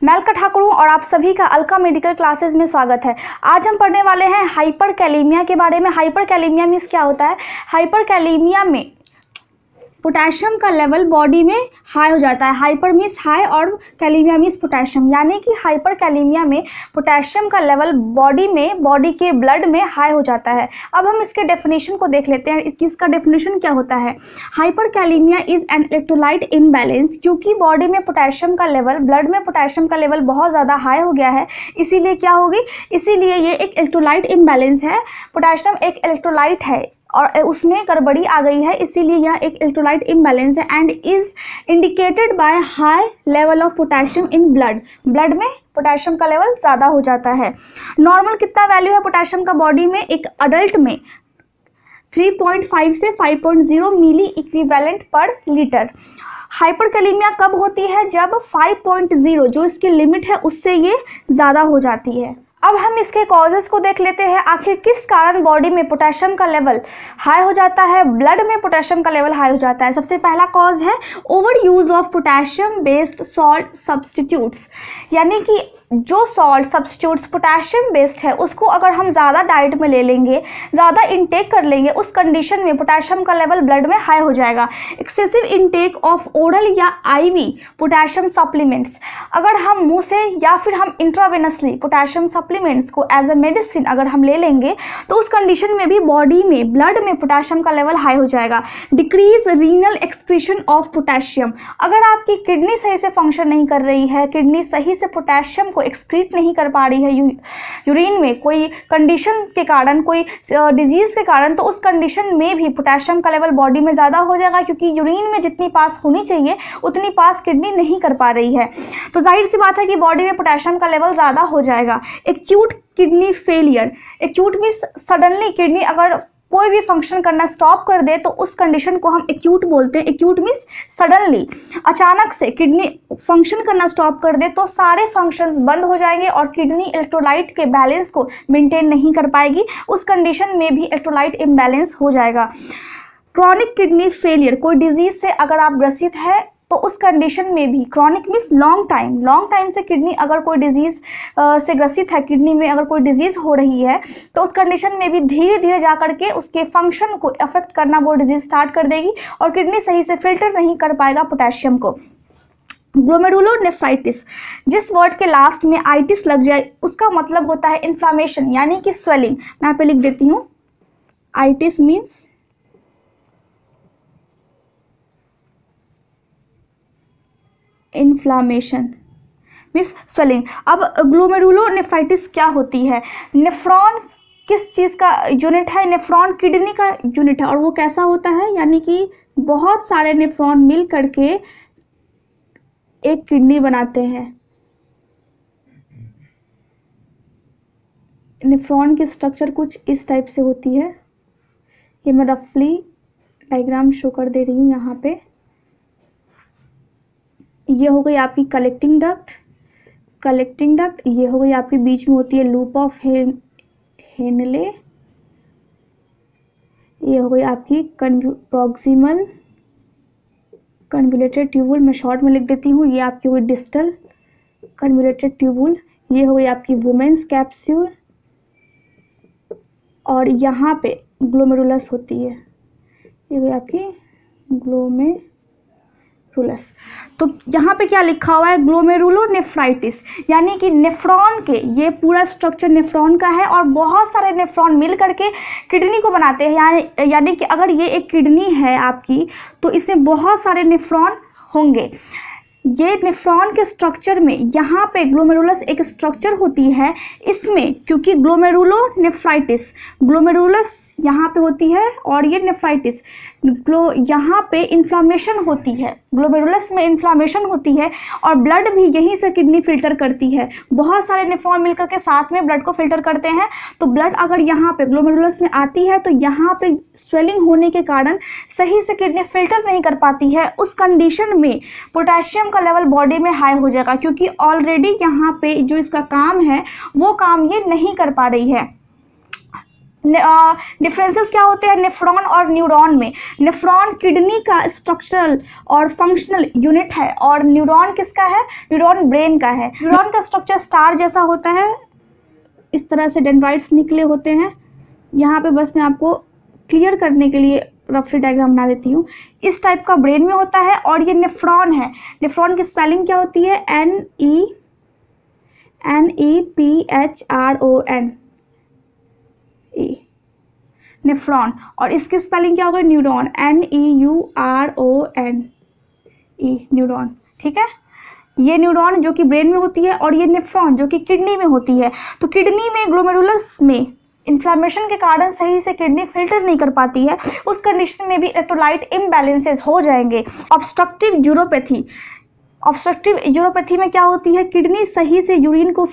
मैं अलका ठाकुर हूँ और आप सभी का अलका मेडिकल क्लासेस में स्वागत है। आज हम पढ़ने वाले हैं हाइपर कैलीमिया के बारे में। हाइपर कैलीमिया मीन्स क्या होता है? हाइपर कैलीमिया में पोटेशियम का लेवल बॉडी में हाई हो जाता है। हाइपर मीन्स हाई और कैलीमिया मीन्स पोटेशियम, यानी कि हाइपर कैलीमिया में पोटेशियम का लेवल बॉडी के ब्लड में हाई हो जाता है। अब हम इसके डेफिनेशन को देख लेते हैं। इसका डेफिनेशन क्या होता है? Hyper kalaemia is an electrolyte imbalance. क्योंकि बॉडी में पोटेशियम का लेवल, ब्लड में पोटेशियम का लेवल बहुत ज़्यादा हाई हो गया है, इसीलिए क्या होगी? इसीलिए ये एक इलेक्ट्रोलाइट इम्बैलेंस है। पोटेशियम एक इलेक्ट्रोलाइट है और उसमें गड़बड़ी आ गई है, इसीलिए यह एक इलेक्ट्रोलाइट इम्बैलेंस है and is indicated by high level of potassium in blood में पोटेशियम का लेवल ज़्यादा हो जाता है। नॉर्मल कितना वैल्यू है पोटेशियम का बॉडी में? एक अडल्ट में 3.5 से 5.0 मिली इक्विवेलेंट पर लीटर। हाइपरकैलीमिया कब होती है? जब 5.0 जो इसकी लिमिट है उससे ये ज़्यादा हो जाती है। अब हम इसके कॉजेज़ को देख लेते हैं। आखिर किस कारण बॉडी में पोटेशियम का लेवल हाई हो जाता है, ब्लड में पोटेशियम का लेवल हाई हो जाता है? सबसे पहला कॉज है over use of potassium based salt substitutes, यानी कि जो सॉल्ट सब्सटीट्यूट्स पोटेशियम बेस्ड है उसको अगर हम ज़्यादा डाइट में ले लेंगे, ज़्यादा इंटेक कर लेंगे, उस कंडीशन में पोटेशियम का लेवल ब्लड में हाई हो जाएगा। एक्सेसिव इंटेक ऑफ ओरल या आईवी पोटेशियम सप्लीमेंट्स, अगर हम मुंह से या फिर हम इंट्रावेनसली पोटेशियम सप्लीमेंट्स को एज अ मेडिसिन अगर हम ले लेंगे तो उस कंडीशन में भी बॉडी में, ब्लड में पोटेशियम का लेवल हाई हो जाएगा। Decrease renal excretion of potassium, अगर आपकी किडनी सही से फंक्शन नहीं कर रही है, किडनी सही से पोटेशियम एक्सक्रीट नहीं कर पा रही है यूरिन में, कोई कंडीशन के कारण, कोई डिजीज के कारण, तो उस कंडीशन में भी पोटेशियम का लेवल बॉडी में ज़्यादा हो जाएगा, क्योंकि यूरिन में जितनी पास होनी चाहिए उतनी पास किडनी नहीं कर पा रही है, तो जाहिर सी बात है कि बॉडी में पोटेशियम का लेवल ज़्यादा हो जाएगा। Acute kidney failure, acute means suddenly kidney अगर कोई भी फंक्शन करना स्टॉप कर दे तो उस कंडीशन को हम एक्यूट बोलते हैं। एक्यूट मीन्स सडनली, अचानक से किडनी फंक्शन करना स्टॉप कर दे तो सारे फंक्शंस बंद हो जाएंगे और किडनी इलेक्ट्रोलाइट के बैलेंस को मेंटेन नहीं कर पाएगी, उस कंडीशन में भी इलेक्ट्रोलाइट इम्बैलेंस हो जाएगा। क्रॉनिक किडनी फेलियर, कोई डिजीज से अगर आप ग्रसित है तो उस कंडीशन में भी, क्रॉनिक मीन्स लॉन्ग टाइम से किडनी अगर कोई डिजीज़ से ग्रसित है, किडनी में अगर कोई डिजीज़ हो रही है तो उस कंडीशन में भी धीरे धीरे जा करके उसके फंक्शन को अफेक्ट करना वो डिजीज़ स्टार्ट कर देगी और किडनी सही से फिल्टर नहीं कर पाएगा पोटेशियम को। ग्लोमेरुलोनेफ्राइटिस, जिस वर्ड के लास्ट में आइटिस लग जाए उसका मतलब होता है इन्फ्लामेशन, यानी कि स्वेलिंग। मैं यहाँ पे लिख देती हूँ, itis means inflammation means swelling. अब ग्लोमेरुलोनेफ्राइटिस क्या होती है? नेफ्रॉन किस चीज़ का यूनिट है? नेफ्रॉन किडनी का यूनिट है और वो कैसा होता है? यानी कि बहुत सारे नेफ्रॉन मिल करके एक किडनी बनाते हैं। नेफ्रॉन की स्ट्रक्चर कुछ इस टाइप से होती है। ये मैं रफली डायग्राम शो कर दे रही हूँ यहाँ पे। ये हो गई आपकी कलेक्टिंग डक्ट, ये हो गई आपकी बीच में होती है लूप ऑफ हेनले, ये हो गई आपकी प्रॉक्सिमल कन्वोल्यूटेड ट्यूबुल, मैं शॉर्ट में लिख देती हूँ, ये आपकी हुई डिस्टल कन्वोल्यूटेड ट्यूबुल, ये हो गई आपकी वुमेन्स कैप्सूल और यहाँ पे ग्लोमेरुलस होती है, ये हुई आपकी ग्लोमेरुलस। तो यहाँ पे क्या लिखा हुआ है? ग्लोमेरुलोनेफ्राइटिस, यानी कि नेफ्रॉन के, ये पूरा स्ट्रक्चर नेफ्रॉन का है और बहुत सारे नेफ्रॉन मिल करके किडनी को बनाते हैं। यानी कि अगर ये एक किडनी है आपकी तो इसमें बहुत सारे नेफ्रॉन होंगे। ये नेफ्रॉन के स्ट्रक्चर में यहाँ पे ग्लोमेरुलस एक स्ट्रक्चर होती है, इसमें क्योंकि ग्लोमेरुलोनेफ्राइटिस, ग्लोमेरुलस यहाँ पे होती है और ये नेफ्राइटिस, यहाँ पे इन्फ्लामेशन होती है, ग्लोमेरुलस में इन्फ्लामेशन होती है और ब्लड भी यहीं से किडनी फिल्टर करती है। बहुत सारे नेफ्रॉन मिलकर के साथ में ब्लड को फिल्टर करते हैं, तो ब्लड अगर यहाँ पे ग्लोमेरुलस में आती है तो यहाँ पे स्वेलिंग होने के कारण सही से किडनी फिल्टर नहीं कर पाती है। उस कंडीशन में पोटेशियम का लेवल बॉडी में हाई हो जाएगा, क्योंकि ऑलरेडी यहाँ पे जो इसका काम है वो काम ये नहीं कर पा रही है। डिफरेंसेस क्या होते हैं नेफ्रॉन और न्यूरॉन में? नेफ्रॉन किडनी का स्ट्रक्चरल और फंक्शनल यूनिट है और न्यूरॉन किसका है? न्यूरॉन ब्रेन का है। न्यूरॉन का स्ट्रक्चर स्टार जैसा होता है, इस तरह से डेंड्राइट्स निकले होते हैं। यहाँ पे बस मैं आपको क्लियर करने के लिए रफली डायग्राम बना देती हूँ। इस टाइप का ब्रेन में होता है और ये नेफ्रॉन है। नेफ्रॉन की स्पेलिंग क्या होती है? NEPHRON, nephron. और इसकी स्पेलिंग क्या होगा? Neuron, NEURON, neuron. ठीक है, ये न्यूरॉन जो कि ब्रेन में होती है और ये नेफ्रॉन जो कि किडनी में होती है। तो किडनी में ग्लोमेरुलस में इन्फ्लामेशन के कारण सही से किडनी फिल्टर नहीं कर पाती है, उस कंडीशन में भी इलेक्ट्रोलाइट इम्बैलेंसेस हो जाएंगे। ऑब्स्ट्रक्टिव यूरोपैथी, ऑब्स्ट्रक्टिव यूरोपैथी में क्या होती है? किडनी सही से यूरिन को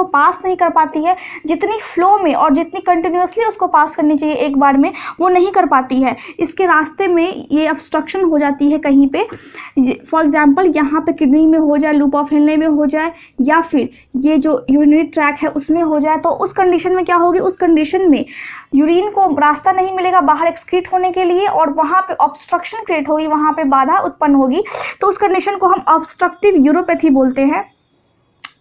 पास नहीं कर पाती है, जितनी फ्लो में और जितनी कंटिन्यूसली उसको पास करनी चाहिए एक बार में, वो नहीं कर पाती है। इसके रास्ते में ये ऑब्स्ट्रक्शन हो जाती है कहीं पे। फॉर एग्जांपल यहाँ पे किडनी में हो जाए, लूप ऑफ हेनले में हो जाए, या फिर ये जो यूरिनरी ट्रैक है उसमें हो जाए, तो उस कंडीशन में क्या होगी? उस कंडीशन में यूरिन को रास्ता नहीं मिलेगा बाहर एक्सक्रीट होने के लिए और वहाँ पे ऑब्स्ट्रक्शन क्रिएट होगी, वहाँ पे बाधा उत्पन्न होगी। तो उस कंडीशन को हम ऑब्स्ट्रक्टिव यूरोपैथी बोलते हैं।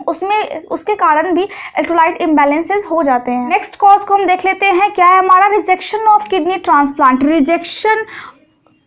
उसमें उसके कारण भी इलेक्ट्रोलाइट इम्बैलेंसेस हो जाते हैं। नेक्स्ट कॉज को हम देख लेते हैं, क्या है हमारा? Rejection of kidney transplant. Rejection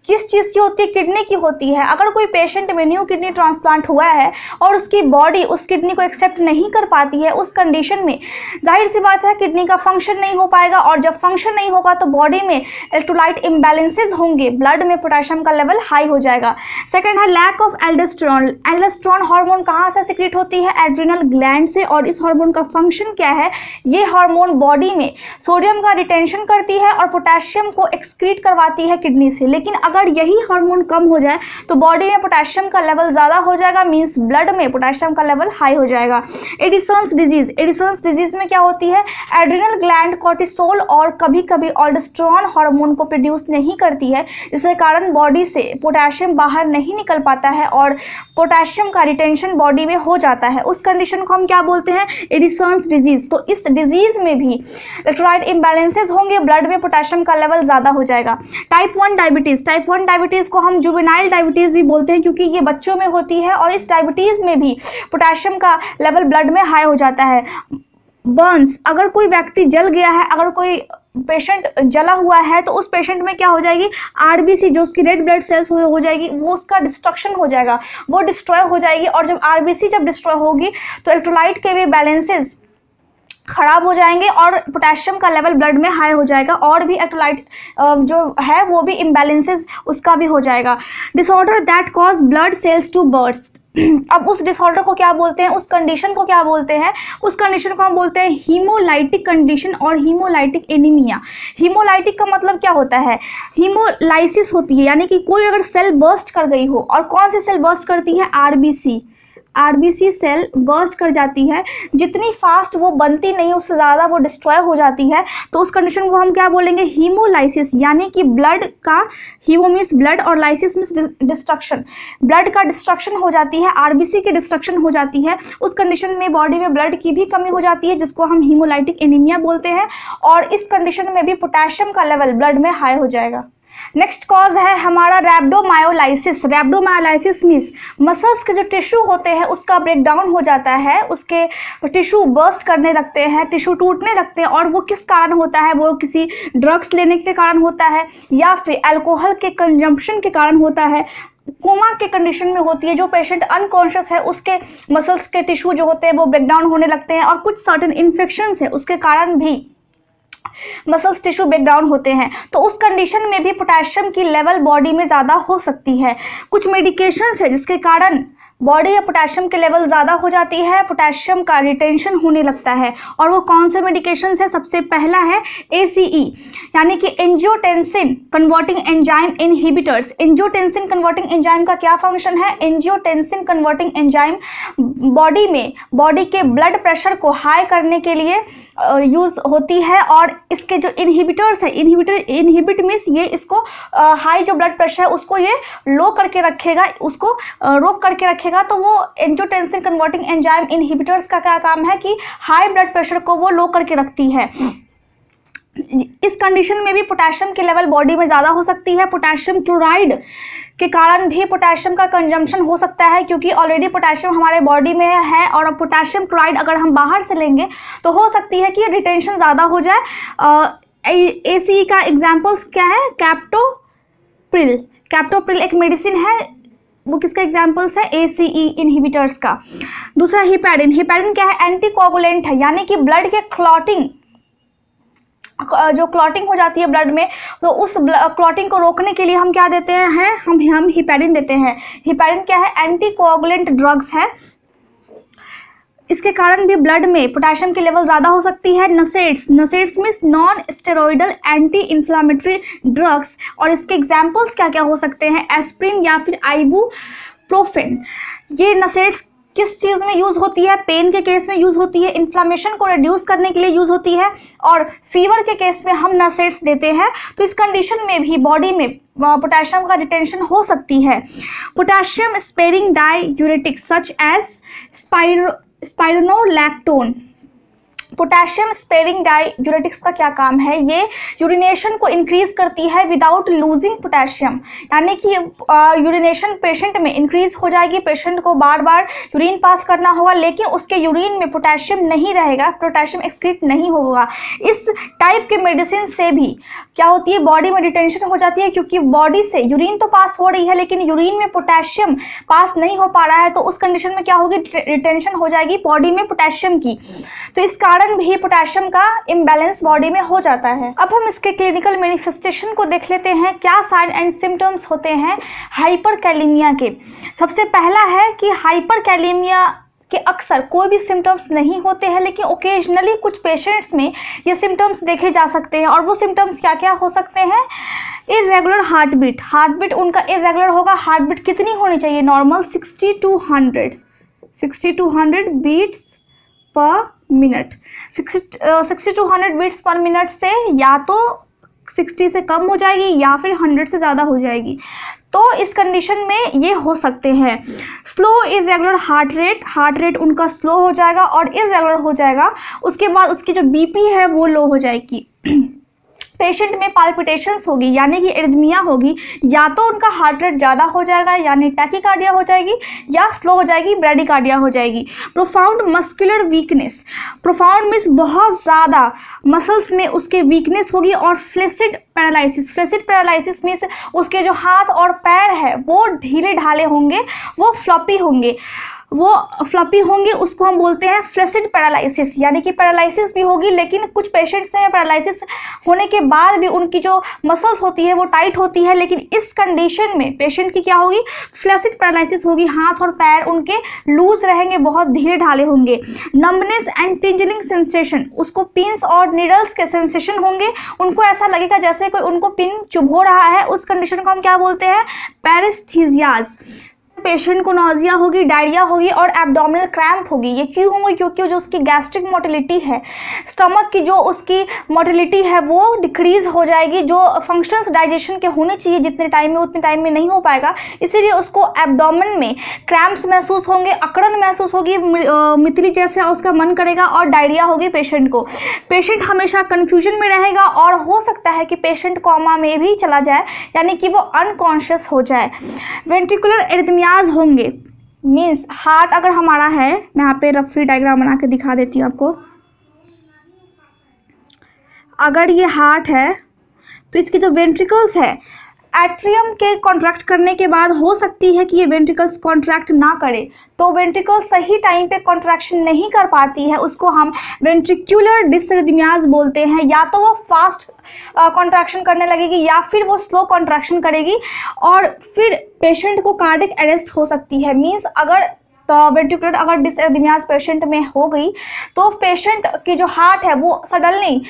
किस चीज़ की होती है? किडनी की होती है। अगर कोई पेशेंट में न्यू किडनी ट्रांसप्लांट हुआ है और उसकी बॉडी उस किडनी को एक्सेप्ट नहीं कर पाती है, उस कंडीशन में जाहिर सी बात है किडनी का फंक्शन नहीं हो पाएगा, और जब फंक्शन नहीं होगा तो बॉडी में इलेक्ट्रोलाइट इम्बैलेंसेस होंगे, ब्लड में पोटेशियम का लेवल हाई हो जाएगा। सेकेंड है lack of aldosterone. Aldosterone hormone कहाँ से सिक्रीट होती है? एड्रिनल ग्लैंड से। और इस हार्मोन का फंक्शन क्या है? ये हार्मोन बॉडी में सोडियम का रिटेंशन करती है और पोटेशियम को एक्सक्रीट करवाती है किडनी से। लेकिन अगर यही हार्मोन कम हो जाए तो बॉडी में पोटेशियम का लेवल ज़्यादा हो जाएगा, मींस ब्लड में पोटेशियम का लेवल हाई हो जाएगा। Edison's disease. एडिसन्स डिजीज में क्या होती है? एड्रिनल ग्लैंड कॉर्टिसोल और कभी कभी ऑल्डोस्टेरोन हार्मोन को प्रोड्यूस नहीं करती है, जिसके कारण बॉडी से पोटेशियम बाहर नहीं निकल पाता है और पोटेशियम का रिटेंशन बॉडी में हो जाता है। उस कंडीशन को हम क्या बोलते हैं? Edison's disease. तो इस डिजीज में भी इलेक्ट्रोलाइट इम्बैलेंसेस होंगे, ब्लड में पोटेशियम का लेवल ज़्यादा हो जाएगा। Type 1 diabetes. टाइप 1 डायबिटीज़ को हम जुवेनाइल डायबिटीज़ भी बोलते हैं, क्योंकि ये बच्चों में होती है और इस डायबिटीज़ में भी पोटेशियम का लेवल ब्लड में हाई हो जाता है। बर्न्स, अगर कोई व्यक्ति जल गया है, अगर कोई पेशेंट जला हुआ है तो उस पेशेंट में क्या हो जाएगी? आरबीसी जो उसकी रेड ब्लड सेल्स हो जाएगी, वो उसका डिस्ट्रक्शन हो जाएगा, वो डिस्ट्रॉय हो जाएगी। और जब आरबीसी जब डिस्ट्रॉय होगी तो इलेक्ट्रोलाइट के भी बैलेंसेस खराब हो जाएंगे और पोटेशियम का लेवल ब्लड में हाई हो जाएगा, और भी इलेक्ट्रोलाइट जो है वो भी इम्बैलेंसेस उसका भी हो जाएगा। Disorder that cause blood cells to burst. अब उस डिसऑर्डर को क्या बोलते हैं? उस कंडीशन को क्या बोलते हैं? उस कंडीशन को हम बोलते हैं हीमोलाइटिक कंडीशन और हीमोलाइटिक एनीमिया। हीमोलाइटिक का मतलब क्या होता है? हीमोलाइसिस होती है, यानी कि कोई अगर सेल बर्स्ट कर गई हो, और कौन सी सेल बर्स्ट करती है? आरबीसी। आरबीसी सेल बर्स्ट कर जाती है, जितनी फास्ट वो बनती नहीं उससे ज़्यादा वो डिस्ट्रॉय हो जाती है। तो उस कंडीशन को हम क्या बोलेंगे? हीमोलाइसिस, यानी कि ब्लड का, हीमो मीन्स ब्लड और लाइसिस मीन्स डिस्ट्रक्शन, ब्लड का डिस्ट्रक्शन हो जाती है, आरबीसी की डिस्ट्रक्शन हो जाती है। उस कंडीशन में बॉडी में ब्लड की भी कमी हो जाती है, जिसको हम हीमोलाइटिक एनीमिया बोलते हैं, और इस कंडीशन में भी पोटेशियम का लेवल ब्लड में हाई हो जाएगा। नेक्स्ट कॉज है हमारा रैप्डोमायोलाइसिस। रैप्डोमायोलाइसिस मीन्स मसल्स के जो टिश्यू होते हैं उसका ब्रेकडाउन हो जाता है, उसके टिश्यू बर्स्ट करने लगते हैं, टिश्यू टूटने लगते हैं। और वो किस कारण होता है? वो किसी ड्रग्स लेने के कारण होता है, या फिर अल्कोहल के कंजम्पशन के कारण होता है, कोमा के कंडीशन में होती है, जो पेशेंट अनकॉन्शियस है उसके मसल्स के टिश्यू जो होते हैं वो ब्रेकडाउन होने लगते हैं, और कुछ सर्टेन इन्फेक्शंस है उसके कारण भी मसल्स टिश्यू ब्रेकडाउन होते हैं। तो उस कंडीशन में भी पोटेशियम की लेवल बॉडी में ज़्यादा हो सकती है। कुछ मेडिकेशंस है जिसके कारण बॉडी या पोटेशियम के लेवल ज़्यादा हो जाती है, पोटेशियम का रिटेंशन होने लगता है। और वो कौन से मेडिकेशन है? सबसे पहला है ACE, यानी कि angiotensin converting enzyme inhibitors. Angiotensin converting enzyme का क्या फंक्शन है? एंजियोटेंसिन कन्वर्टिंग एंजाइम बॉडी में बॉडी के ब्लड प्रेशर को हाई करने के लिए यूज़ होती है, और इसके जो इनहिबिटर्स है, इनहिबिट मीन्स ये इसको हाई जो ब्लड प्रेशर है उसको ये लो करके रखेगा, उसको रोक करके रखेगा। तो वो एंजियोटेंसिन कन्वर्टिंग एंजाइम इनहिबिटर्स का क्या काम है? कि हाई ब्लड प्रेशर को वो लो करके रखती है। इस कंडीशन में भी पोटेशियम की लेवल बॉडी में ज़्यादा हो सकती है। पोटेशियम क्लोराइड के कारण भी पोटेशियम का कंजम्पशन हो सकता है, क्योंकि ऑलरेडी पोटेशियम हमारे बॉडी में है और अब पोटेशियम क्लोराइड अगर हम बाहर से लेंगे तो हो सकती है कि रिटेंशन ज़्यादा हो जाए। ACE का एग्जाम्पल्स क्या है? कैप्टोप्रिल। कैप्टोप्रिल एक मेडिसिन है, वो किसका एग्जाम्पल्स है? ACE इनहिबिटर्स का। दूसरा हिपैरिन। हिपैरिन क्या है? एंटीकोगुलेंट है, यानी कि ब्लड के क्लॉटिंग, जो क्लॉटिंग हो जाती है ब्लड में, तो उस क्लॉटिंग को रोकने के लिए हम क्या देते हैं? हम हिपैरिन देते हैं। हिपैरिन क्या है? एंटीकोगुलेंट ड्रग्स है। इसके कारण भी ब्लड में पोटेशियम की लेवल ज़्यादा हो सकती है। NSAIDs. NSAIDs means non steroidal anti inflammatory drugs, और इसके एग्जाम्पल्स क्या क्या हो सकते हैं? एस्प्रिन या फिर आइबुप्रोफेन। ये नसेड्स किस चीज़ में यूज़ होती है? पेन के केस में यूज़ होती है, इन्फ्लामेशन को रिड्यूस करने के लिए यूज़ होती है, और फीवर के केस में हम नसेड्स देते हैं। तो इस कंडीशन में भी बॉडी में पोटेशियम का रिटेंशन हो सकती है। Potassium sparing diuretics such as spironolactone. Potassium sparing diuretics का क्या काम है? ये यूरिनेशन को इंक्रीज करती है विदाउट लूजिंग पोटेशियम, यानी कि यूरिनेशन पेशेंट में इंक्रीज हो जाएगी। पेशेंट को बार बार यूरिन पास करना होगा, लेकिन उसके यूरिन में पोटेशियम नहीं रहेगा, पोटेशियम एक्सक्रीट नहीं होगा। इस टाइप के मेडिसिन से भी क्या होती है? बॉडी में रिटेंशन हो जाती है, क्योंकि बॉडी से यूरिन तो पास हो रही है लेकिन यूरिन में पोटेशियम पास नहीं हो पा रहा है, तो उस कंडीशन में क्या होगी? रिटेंशन हो जाएगी बॉडी में पोटेशियम की। तो इस कारण भी पोटेशियम का इम्बैलेंस बॉडी में हो जाता है। अब हम इसके क्लिनिकल मैनिफेस्टेशन को देख लेते हैं। क्या साइन एंड सिम्टम्स होते हैं हाइपरकैलेमिया के? सबसे पहला है कि हाइपरकैलेमिया के अक्सर कोई भी सिम्टम्स नहीं होते हैं, लेकिन ओकेजनली कुछ पेशेंट्स में ये सिम्टम्स देखे जा सकते हैं। और वो सिम्टम्स क्या क्या हो सकते हैं? Irregular heart beat. Heart beat उनका इरेगुलर होगा। हार्ट बीट कितनी होनी चाहिए? Normal 60 to 100 beats per minute. 60 to 100 beats per minute से या तो 60 से कम हो जाएगी या फिर 100 से ज़्यादा हो जाएगी। तो इस कंडीशन में ये हो सकते हैं। स्लो इरेगुलर हार्ट रेट उनका स्लो हो जाएगा और इरेगुलर हो जाएगा। उसके बाद उसकी जो BP है वो लो हो जाएगी। पेशेंट में पाल्पिटेशंस होगी, यानी कि एरिथमिया होगी। या तो उनका हार्ट रेट ज़्यादा हो जाएगा यानी टैकीकार्डिया हो जाएगी, या स्लो हो जाएगी ब्रैडीकार्डिया हो जाएगी। Profound muscular weakness. Profound means बहुत ज़्यादा मसल्स में उसके वीकनेस होगी। और flaccid paralysis. Flaccid paralysis means उसके जो हाथ और पैर है वो ढीले ढाले होंगे, वो फ्लॉपी होंगे, उसको हम बोलते हैं फ्लेसिड पैरालिसिस। यानी कि पैरालिसिस भी होगी, लेकिन कुछ पेशेंट्स में पैरालिसिस होने के बाद भी उनकी जो मसल्स होती है वो टाइट होती है, लेकिन इस कंडीशन में पेशेंट की क्या होगी? फ्लेसिड पैरालिसिस होगी। हाथ और पैर उनके लूज रहेंगे, बहुत ढीले ढाले होंगे। Numbness and tingling sensation. उसको पिंस और नीडल्स के सेंसेशन होंगे, उनको ऐसा लगेगा जैसे कोई उनको पिन चुभो रहा है। उस कंडीशन को हम क्या बोलते हैं? पैरेस्थीसियाज। पेशेंट को नोजिया होगी, डायरिया होगी और एब्डोमिनल क्रैम्प होगी। ये क्यों होंगी? क्योंकि जो उसकी गैस्ट्रिक मोटिलिटी है, स्टमक की जो उसकी मोटिलिटी है वो डिक्रीज हो जाएगी। जो फंक्शंस डाइजेशन के होने चाहिए जितने टाइम में, उतने टाइम में नहीं हो पाएगा, इसीलिए उसको एब्डोमेन में क्रैम्प्स महसूस होंगे, अकड़न महसूस होगी, मितली जैसे उसका मन करेगा, और डायरिया होगी पेशेंट को। पेशेंट हमेशा कन्फ्यूजन में रहेगा और हो सकता है कि पेशेंट कोमा में भी चला जाए, यानी कि वो अनकॉन्शियस हो जाए। वेंट्रिकुलर एरिथमियाज होंगे, मीन्स हार्ट अगर हमारा है, मैं यहाँ पे रफली डायग्राम बना के दिखा देती हूँ आपको। अगर ये हार्ट है तो इसके जो वेंट्रिकल्स है, एट्रियम के कॉन्ट्रैक्ट करने के बाद हो सकती है कि ये वेंट्रिकल्स कॉन्ट्रैक्ट ना करे, तो वेंट्रिकल सही टाइम पे कॉन्ट्रैक्शन नहीं कर पाती है, उसको हम वेंट्रिकुलर डिसरिथमियाज बोलते हैं। या तो वो फास्ट कॉन्ट्रैक्शन करने लगेगी या फिर वो स्लो कॉन्ट्रैक्शन करेगी, और फिर पेशेंट को कार्डियक अरेस्ट हो सकती है। मीन्स अगर वेंट्रिकुलर अगर डिसरिथमियाज पेशेंट में हो गई तो पेशेंट की जो हार्ट है वो सडनली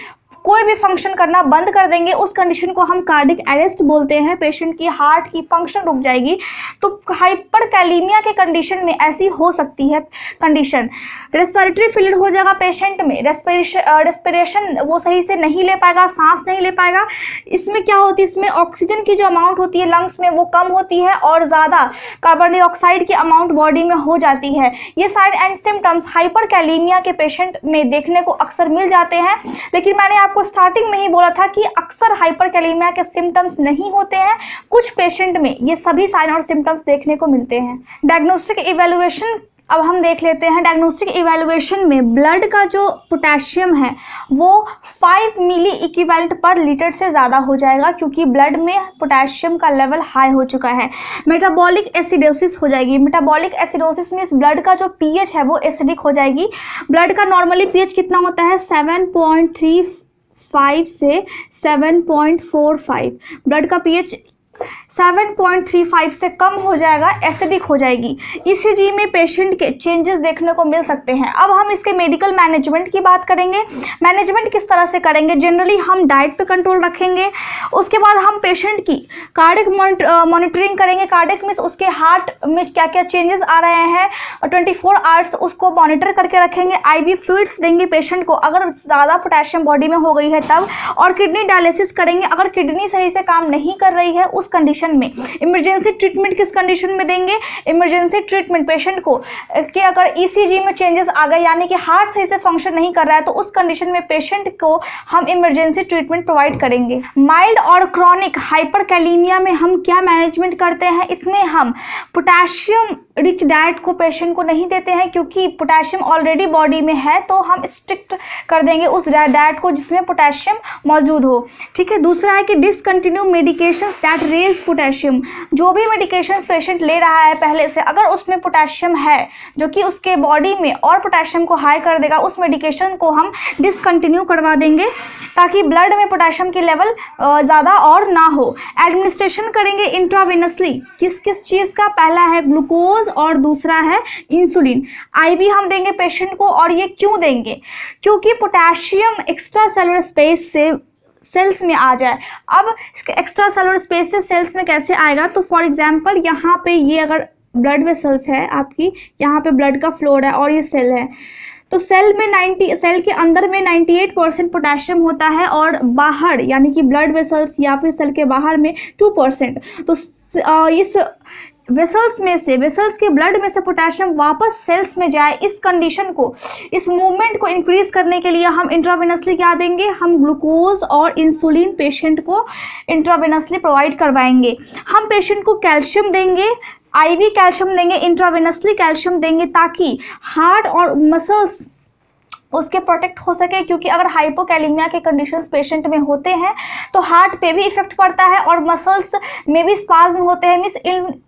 कोई भी फंक्शन करना बंद कर देंगे। उस कंडीशन को हम कार्डियक अरेस्ट बोलते हैं। पेशेंट की हार्ट की फंक्शन रुक जाएगी। तो हाइपरकैलेमिया के कंडीशन में ऐसी हो सकती है कंडीशन। रेस्पिरेटरी फेलियर हो जाएगा पेशेंट में, रेस्पिरेशन वो सही से नहीं ले पाएगा, सांस नहीं ले पाएगा। इसमें क्या होती है? इसमें ऑक्सीजन की जो अमाउंट होती है लंग्स में वो कम होती है और ज़्यादा कार्बन डाइऑक्साइड की अमाउंट बॉडी में हो जाती है। ये साइड एंड सिम्टम्स हाइपरकैलेमिया के पेशेंट में देखने को अक्सर मिल जाते हैं। लेकिन मैंने आपको स्टार्टिंग में ही बोला था कि अक्सर हाइपरकैलेमिया के सिम्टम्स नहीं होते हैं, कुछ पेशेंट में ये सभी साइन और सिम्टम्स देखने को मिलते हैं। डायग्नोस्टिक इवैल्यूएशन अब हम देख लेते हैं। डायग्नोस्टिक इवैल्यूएशन में ब्लड का जो पोटेशियम है वो 5 मिली इक्विवेलेंट पर लीटर से ज़्यादा हो जाएगा, क्योंकि ब्लड में पोटेशियम का लेवल हाई हो चुका है। मेटाबॉलिक एसिडोसिस हो जाएगी। मेटाबॉलिक एसिडोसिस मीन्स ब्लड का जो पीएच है वो एसिडिक हो जाएगी। ब्लड का नॉर्मली पीएच कितना होता है 7.35 से 7.45। ब्लड का पीएच 7.35 से कम हो जाएगा, एसिडिक हो जाएगी। ईसीजी में पेशेंट के चेंजेस देखने को मिल सकते हैं। अब हम इसके मेडिकल मैनेजमेंट की बात करेंगे। मैनेजमेंट किस तरह से करेंगे? जनरली हम डाइट पे कंट्रोल रखेंगे, उसके बाद हम पेशेंट की कार्डियक मॉनिटरिंग करेंगे। कार्डियक मीन्स उसके हार्ट में क्या क्या चेंजेस आ रहे हैं 24 आवर्स उसको मॉनिटर करके रखेंगे। आईवी फ्लूइड्स देंगे पेशेंट को अगर ज़्यादा पोटेशियम बॉडी में हो गई है तब, और किडनी डायलिसिस करेंगे। अगर किडनी सही से काम नहीं कर रही है उस कंडीशन में इमरजेंसी ट्रीटमेंट किस कंडीशन में देंगे? इमरजेंसी ट्रीटमेंट पेशेंट को कि अगर ईसीजी में चेंजेस आ गए यानी कि हार्ट सही से फंक्शन नहीं कर रहा है तो उस कंडीशन में पेशेंट को हम इमरजेंसी ट्रीटमेंट प्रोवाइड करेंगे। माइल्ड और क्रॉनिक हाइपरकैलेमिया में हम क्या मैनेजमेंट करते हैं? इसमें हम पोटेशियम रिच डाइट को पेशेंट को नहीं देते हैं, क्योंकि पोटेशियम ऑलरेडी बॉडी में है तो हम स्ट्रिक्ट कर देंगे उस डाइट को जिसमें पोटेशियम मौजूद हो। ठीक है। दूसरा है कि discontinue medications that raise potassium. जो भी मेडिकेशंस पेशेंट ले रहा है पहले से, अगर उसमें पोटेशियम है जो कि उसके बॉडी में और पोटेशियम को हाई कर देगा, उस मेडिकेशन को हम डिसकंटिन्यू करवा देंगे ताकि ब्लड में पोटेशियम की लेवल ज़्यादा और ना हो। एडमिनिस्ट्रेशन करेंगे इंट्रावेनसली किस किस चीज़ का? पहला है ग्लूकोज और दूसरा है इंसुलिन। आईवी हम देंगे पेशेंट को, और ये क्यों देंगे? क्योंकि पोटेशियम एक्स्ट्रा सेलुलर स्पेस से सेल्स में आ जाए। अब एक्स्ट्रा सेलुलर स्पेस से सेल्स में कैसे आएगा? तो फॉर एग्जांपल यहाँ पे ये अगर ब्लड वेसल्स है आपकी, यहाँ पे ब्लड का फ्लो है और ये सेल है, तो सेल के अंदर में 98% पोटेशियम होता है और बाहर यानी कि ब्लड वेसल्स या फिर सेल के बाहर में 2%। तो इस वेसल्स के ब्लड में से पोटेशियम वापस सेल्स में जाए, इस कंडीशन को, इस मूवमेंट को इंक्रीज करने के लिए हम इंट्रावेनसली क्या देंगे? हम ग्लूकोज और इंसुलिन पेशेंट को इंट्रावेनसली प्रोवाइड करवाएंगे। हम पेशेंट को कैल्शियम देंगे, आईवी कैल्शियम देंगे, इंट्रावेनसली कैल्शियम देंगे ताकि हार्ट और मसल्स उसके प्रोटेक्ट हो सके, क्योंकि अगर हाइपोकैलेमिया के कंडीशंस पेशेंट में होते हैं तो हार्ट पे भी इफेक्ट पड़ता है और मसल्स में भी स्पाज्म होते हैं, मींस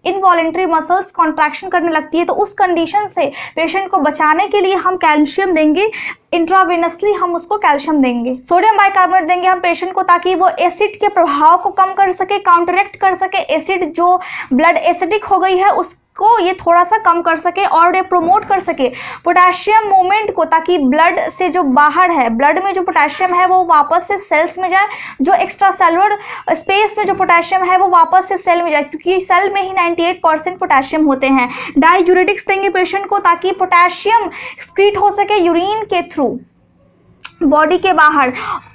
इनवॉलेंट्री मसल्स कॉन्ट्रैक्शन करने लगती है। तो उस कंडीशन से पेशेंट को बचाने के लिए हम कैल्शियम देंगे, इंट्रावेनसली हम उसको कैल्शियम देंगे। सोडियम बाइकार्बोनेट देंगे हम पेशेंट को ताकि वो एसिड के प्रभाव को कम कर सके, काउंटरैक्ट कर सके। एसिड जो ब्लड एसिडिक हो गई है उसको ये थोड़ा सा कम कर सके और ये प्रोमोट कर सके पोटेशियम मूवमेंट को, ताकि ब्लड से जो बाहर है, ब्लड में जो पोटेशियम है वो वापस से सेल्स में जाए, जो एक्स्ट्रा सेलुलर स्पेस में जो पोटेशियम है वो वापस से सेल में जाए, क्योंकि सेल में ही 98% पोटेशियम होते हैं। डाययूरेटिक्स देंगे पेशेंट को ताकि पोटेशियम एक्सक्रीट हो सके यूरिन के थ्रू बॉडी के बाहर।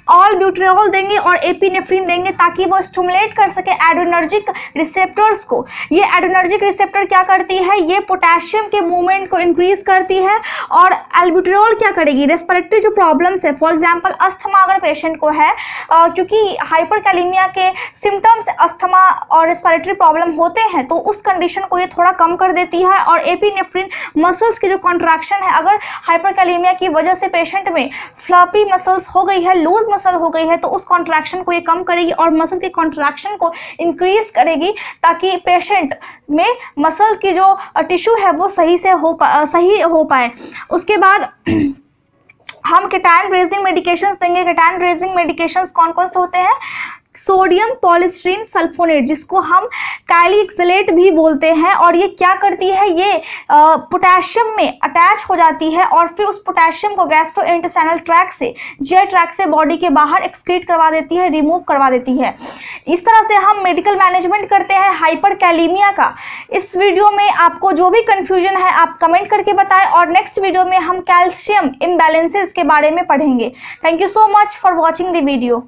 ऑल ब्यूटेरॉल देंगे और एपिनेफ्रिन देंगे ताकि वो स्टिमुलेट कर सके एड्रेनर्जिक रिसेप्टर्स को। ये एड्रेनर्जिक रिसेप्टर क्या करती है? ये पोटेशियम के मूवमेंट को इंक्रीज करती है। और एल्ब्यूटेरॉल क्या करेगी? रेस्पिरेटरी जो प्रॉब्लम्स है, फॉर एग्जांपल अस्थमा अगर पेशेंट को है, क्योंकि हाइपरकैलेमिया के सिम्टम्स अस्थमा और रेस्पिरेटरी प्रॉब्लम होते हैं, तो उस कंडीशन को ये थोड़ा कम कर देती है। और एपिनेफ्रिन मसल्स की जो कॉन्ट्रैक्शन है, अगर हाइपरकैलेमिया की वजह से पेशेंट में फ्लॉपी मसल्स हो गई है, लूज मसल हो गई है, तो उस कॉन्ट्रैक्शन को ये कम करेगी और मसल के कॉन्ट्रैक्शन को इंक्रीज करेगी ताकि पेशेंट में मसल की जो टिश्यू है वो सही हो पाए। उसके बाद हम केटायन रेजिंग मेडिकेशंस देंगे। केटायन रेजिंग मेडिकेशंस कौन कौन से होते हैं? सोडियम पॉलीस्टीरीन सल्फोनेट, जिसको हम काइलिक्सिलेट भी बोलते हैं, और ये क्या करती है? ये पोटेशियम में अटैच हो जाती है और फिर उस पोटेशियम को गैस्ट्रोइंटेस्टाइनल ट्रैक्ट से, जीआई ट्रैक्ट से बॉडी के बाहर एक्सक्रीट करवा देती है, रिमूव करवा देती है। इस तरह से हम मेडिकल मैनेजमेंट करते हैं हाइपरकैलेमिया का। इस वीडियो में आपको जो भी कंफ्यूजन है आप कमेंट करके बताएं, और नेक्स्ट वीडियो में हम कैल्शियम इम्बैलेंसेस के बारे में पढ़ेंगे। Thank you so much for watching the video.